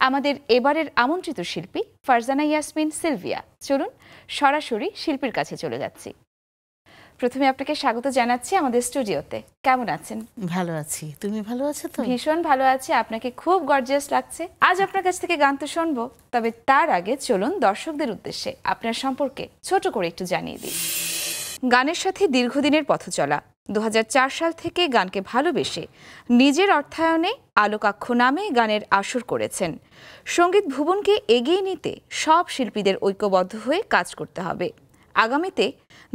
আমাদের এবারের আমন্ত্রিত শিল্পী ফারজানা ইয়াসমিন সিলভিয়া। চলুন সরাসরি শিল্পীর কাছে চলে যাচ্ছি। প্রথমে আপনাকে স্বাগত জানাচ্ছি আমাদের স্টুডিওতে। কেমন আছেন? ভালো আছি, তুমি ভালো আছো তো? ভীষণ ভালো আছি, আপনাকে খুব গর্জিয়াস লাগছে। আজ আপনার কাছ থেকে গান তো শুনবো, তবে তার আগে চলুন দর্শকদের উদ্দেশ্যে আপনার সম্পর্কে ছোট করে একটু জানিয়ে দিই। গানের সাথে দীর্ঘদিনের পথ চলা, 2004 সাল থেকে গানকে ভালোবেসে নিজের অর্থায়নে আলোকাক্ষ নামে গানের আসর করেছেন। সঙ্গীত ভুবনকে এগিয়ে নিতে সব শিল্পীদের ঐক্যবদ্ধ হয়ে কাজ করতে হবে। আগামীতে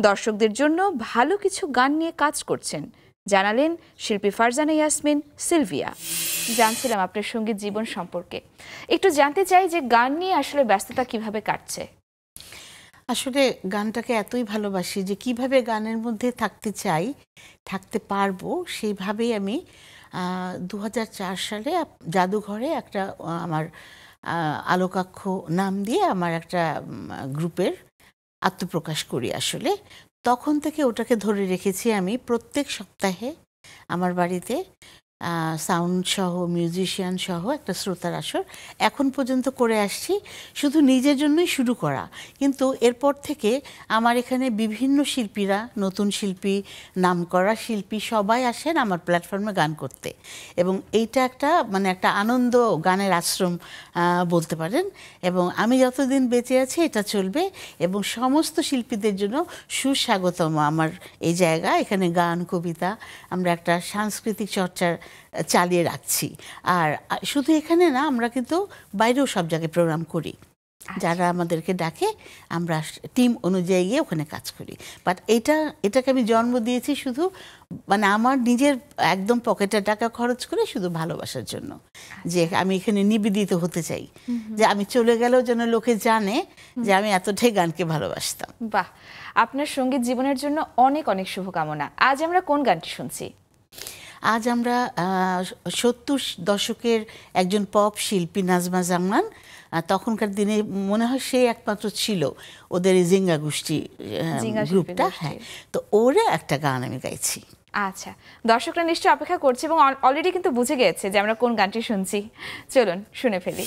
দর্শকদের জন্য ভালো কিছু গান নিয়ে কাজ করছেন, জানালেন শিল্পী ফারজানা ইয়াসমিন সিলভিয়া। জানছিলাম আপনার সঙ্গীত জীবন সম্পর্কে, একটু জানতে চাই যে গান নিয়ে আসলে ব্যস্ততা কিভাবে কাটছে। আসলে গানটাকে এতই ভালোবাসি যে কিভাবে গানের মধ্যে থাকতে চাই, থাকতে পারবো, সেইভাবেই আমি 2004 সালে জাদুঘরে একটা আমার আলোকাক্ষ নাম দিয়ে আমার একটা গ্রুপের আত্মপ্রকাশ করি। আসলে তখন থেকে ওটাকে ধরে রেখেছি আমি। প্রত্যেক সপ্তাহে আমার বাড়িতে সাউন্ড সহ, মিউজিশিয়ান সহ একটা শ্রোতার আসর এখন পর্যন্ত করে আসছি, শুধু নিজের জন্যই শুরু করা। কিন্তু এরপর থেকে আমার এখানে বিভিন্ন শিল্পীরা, নতুন শিল্পী, নামকরা শিল্পী সবাই আসেন আমার প্ল্যাটফর্মে গান করতে, এবং এইটা একটা একটা আনন্দ গানের আশ্রম বলতে পারেন। এবং আমি যতদিন বেঁচে আছি এটা চলবে, এবং সমস্ত শিল্পীদের জন্য সুস্বাগতম আমার এই জায়গা। এখানে গান, কবিতা, আমরা একটা সাংস্কৃতিক চর্চার চালিয়ে রাখছি। আর শুধু এখানে না, আমরা কিন্তু বাইরেও সব জায়গায় প্রোগ্রাম করি। যারা আমাদেরকে ডাকে আমরা টিম অনুযায়ী গিয়ে ওখানে কাজ করি। বাট এটাকে আমি জন্ম দিয়েছি শুধু আমার নিজের একদম পকেটের টাকা খরচ করে, শুধু ভালোবাসার জন্য, যে আমি এখানে নিবেদিত হতে চাই, যে আমি চলে গেলেও যেন লোকে জানে যে আমি এতটাই গানকে ভালোবাসতাম। বাহ, আপনার সঙ্গীত জীবনের জন্য অনেক অনেক শুভকামনা। আজ আমরা কোন গানটি শুনছি? আজ আমরা 70 দশকের একজন পপ শিল্পী নাজমা জামান, তখনকার দিনে মনে হয় সে একমাত্র ছিল ওদের এই জিঙ্গা গোষ্ঠী গ্রুপটা। হ্যাঁ, তো ওরা একটা গান আমি গাইছি। আচ্ছা, দর্শকরা নিশ্চয়ই অপেক্ষা করছে এবং অলরেডি কিন্তু বুঝে গেছে যে আমরা কোন গানটি শুনছি। চলুন শুনে ফেলি।